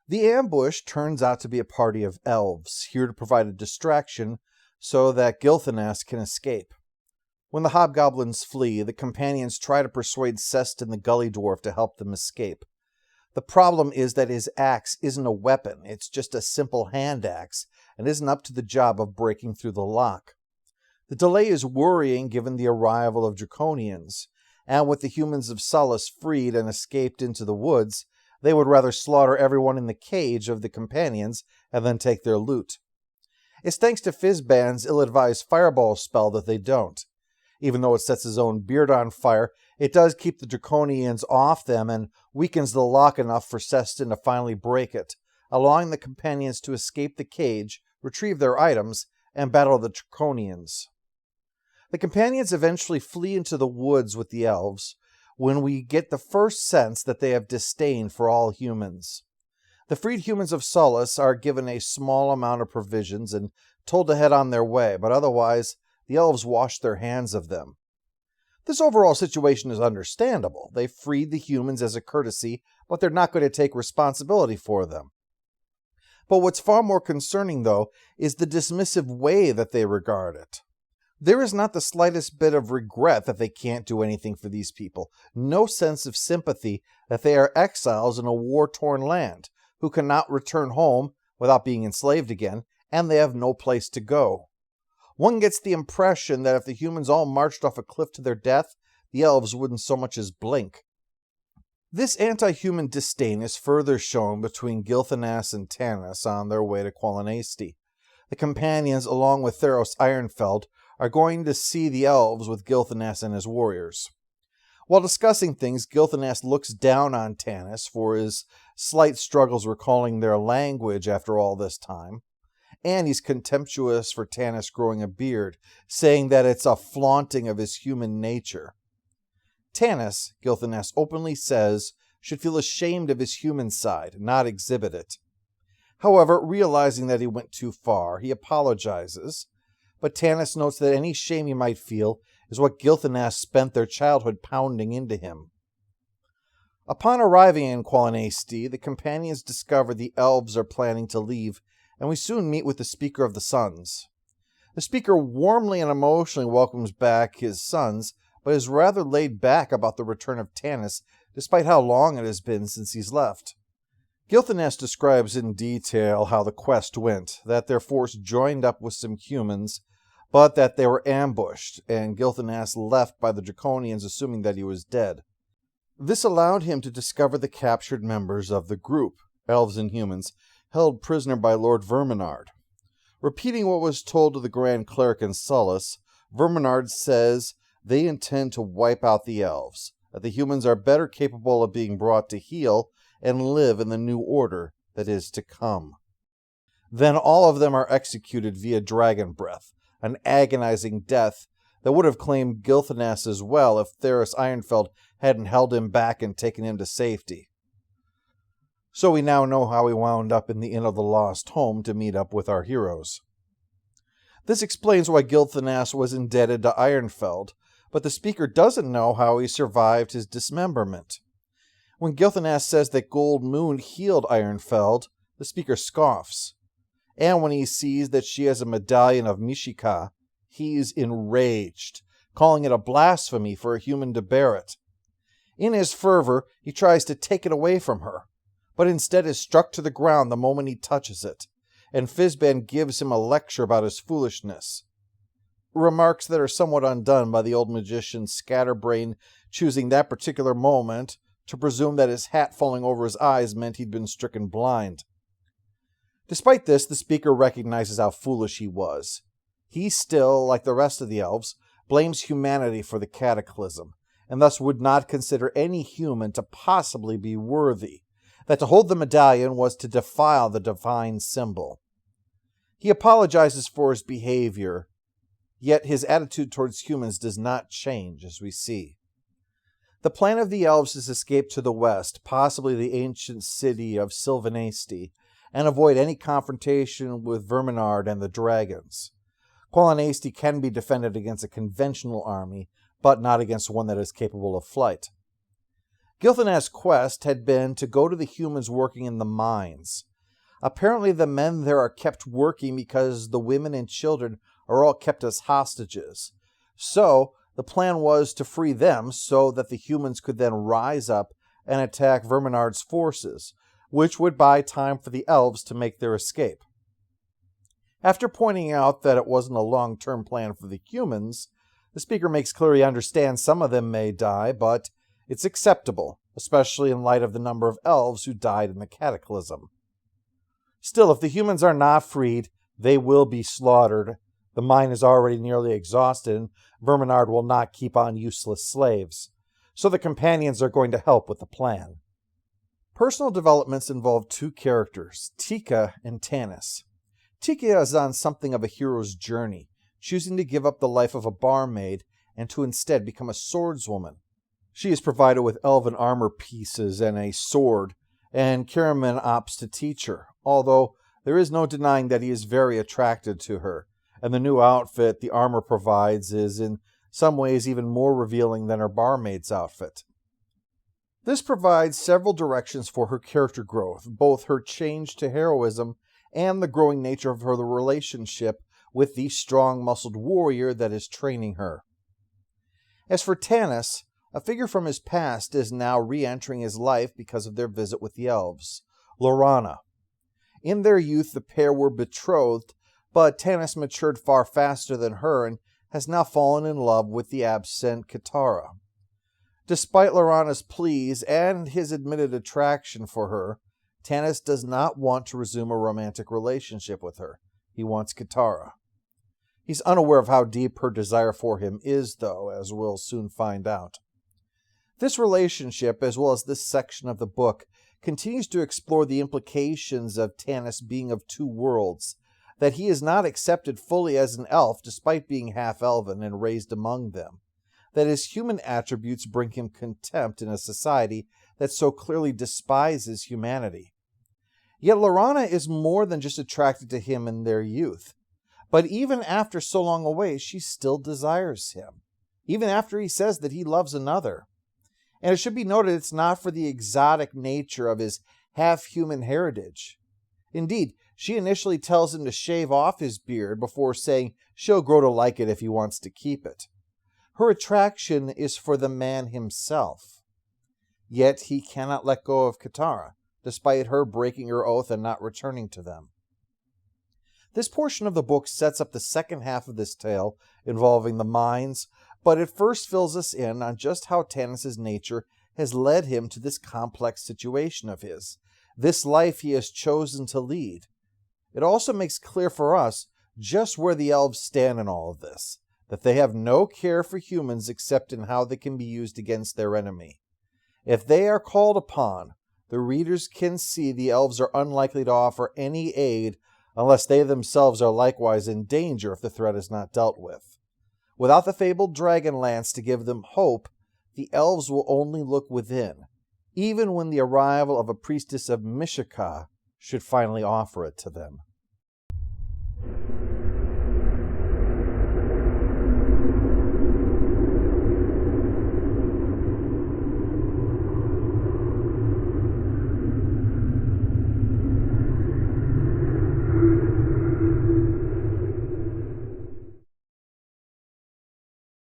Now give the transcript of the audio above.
The ambush turns out to be a party of elves, here to provide a distraction so that Gilthanas can escape. When the hobgoblins flee, the companions try to persuade Sestin the Gully Dwarf to help them escape. The problem is that his axe isn't a weapon, it's just a simple hand axe, and isn't up to the job of breaking through the lock. The delay is worrying given the arrival of Draconians, and with the humans of Sullus freed and escaped into the woods, they would rather slaughter everyone in the cage of the companions and then take their loot. It's thanks to Fizban's ill-advised fireball spell that they don't. Even though it sets his own beard on fire, it does keep the Draconians off them and weakens the lock enough for Sestin to finally break it, allowing the companions to escape the cage, retrieve their items, and battle the Draconians. The companions eventually flee into the woods with the elves, when we get the first sense that they have disdain for all humans. The freed humans of Sullus are given a small amount of provisions and told to head on their way, but otherwise, the elves wash their hands of them. This overall situation is understandable. They freed the humans as a courtesy, but they're not going to take responsibility for them. But what's far more concerning, though, is the dismissive way that they regard it. There is not the slightest bit of regret that they can't do anything for these people, no sense of sympathy that they are exiles in a war-torn land, who cannot return home without being enslaved again, and they have no place to go. One gets the impression that if the humans all marched off a cliff to their death, the elves wouldn't so much as blink. This anti-human disdain is further shown between Gilthanas and Tanis on their way to Qualinasti. The companions, along with Theros Ironfeld, are going to see the elves with Gilthanas and his warriors. While discussing things, Gilthanas looks down on Tanis for his slight struggles recalling their language after all this time, and he's contemptuous for Tanis growing a beard, saying that it's a flaunting of his human nature. Tanis, Gilthanas openly says, should feel ashamed of his human side, not exhibit it. However, realizing that he went too far, he apologizes, but Tanis notes that any shame he might feel is what Gilthanas spent their childhood pounding into him. Upon arriving in Qualinasti, the companions discover the elves are planning to leave, and we soon meet with the Speaker of the Sons. The Speaker warmly and emotionally welcomes back his sons, but is rather laid back about the return of Tanis, despite how long it has been since he's left. Gilthanas describes in detail how the quest went, that their force joined up with some humans, but that they were ambushed, and Gilthanas left by the Draconians assuming that he was dead. This allowed him to discover the captured members of the group, elves and humans, held prisoner by Lord Verminard. Repeating what was told to the Grand Cleric in Sullus, Verminard says they intend to wipe out the elves, that the humans are better capable of being brought to heel and live in the new order that is to come. Then all of them are executed via dragon breath, an agonizing death that would have claimed Gilthanas as well if Theros Ironfeld hadn't held him back and taken him to safety. So we now know how he wound up in the Inn of the Lost Home to meet up with our heroes. This explains why Gilthanas was indebted to Ironfeld, but the speaker doesn't know how he survived his dismemberment. When Gilthanas says that Gold Moon healed Ironfeld, the speaker scoffs. And when he sees that she has a medallion of Mishika, he's enraged, calling it a blasphemy for a human to bear it. In his fervor, he tries to take it away from her, but instead is struck to the ground the moment he touches it, and Fizban gives him a lecture about his foolishness. Remarks that are somewhat undone by the old magician's scatterbrain choosing that particular moment to presume that his hat falling over his eyes meant he'd been stricken blind. Despite this, the speaker recognizes how foolish he was. He still, like the rest of the elves, blames humanity for the cataclysm, and thus would not consider any human to possibly be worthy, that to hold the medallion was to defile the divine symbol. He apologizes for his behavior, yet his attitude towards humans does not change, as we see. The plan of the elves is to escape to the west, possibly the ancient city of Silvanasti, and avoid any confrontation with Verminard and the dragons. Qualinasti can be defended against a conventional army, but not against one that is capable of flight. Gilthan's quest had been to go to the humans working in the mines. Apparently the men there are kept working because the women and children are all kept as hostages. So, the plan was to free them so that the humans could then rise up and attack Verminard's forces, which would buy time for the elves to make their escape. After pointing out that it wasn't a long-term plan for the humans, the speaker makes clear he understands some of them may die, but it's acceptable, especially in light of the number of elves who died in the cataclysm. Still, if the humans are not freed, they will be slaughtered. The mine is already nearly exhausted, and Verminard will not keep on useless slaves. So the companions are going to help with the plan. Personal developments involve two characters, Tika and Tanis. Tika is on something of a hero's journey, choosing to give up the life of a barmaid and to instead become a swordswoman. She is provided with elven armor pieces and a sword, and Karaman opts to teach her, although there is no denying that he is very attracted to her, and the new outfit the armor provides is in some ways even more revealing than her barmaid's outfit. This provides several directions for her character growth, both her change to heroism and the growing nature of her relationship with the strong-muscled warrior that is training her. As for Tanis, a figure from his past is now re-entering his life because of their visit with the elves, Laurana. In their youth, the pair were betrothed, but Tanis matured far faster than her and has now fallen in love with the absent Katara. Despite Laurana's pleas and his admitted attraction for her, Tanis does not want to resume a romantic relationship with her. He wants Katara. He's unaware of how deep her desire for him is, though, as we'll soon find out. This relationship, as well as this section of the book, continues to explore the implications of Tanis being of two worlds, that he is not accepted fully as an elf despite being half-elven and raised among them, that his human attributes bring him contempt in a society that so clearly despises humanity. Yet Laurana is more than just attracted to him in their youth, but even after so long away, she still desires him, even after he says that he loves another. And it should be noted it's not for the exotic nature of his half-human heritage. Indeed, she initially tells him to shave off his beard before saying she'll grow to like it if he wants to keep it. Her attraction is for the man himself. Yet he cannot let go of Katara, despite her breaking her oath and not returning to them. This portion of the book sets up the second half of this tale involving the mines, but it first fills us in on just how Tanis' nature has led him to this complex situation of his, this life he has chosen to lead. It also makes clear for us just where the elves stand in all of this, that they have no care for humans except in how they can be used against their enemy. If they are called upon, the readers can see the elves are unlikely to offer any aid unless they themselves are likewise in danger if the threat is not dealt with. Without the fabled dragon lance to give them hope, the elves will only look within, even when the arrival of a priestess of Mishaka should finally offer it to them.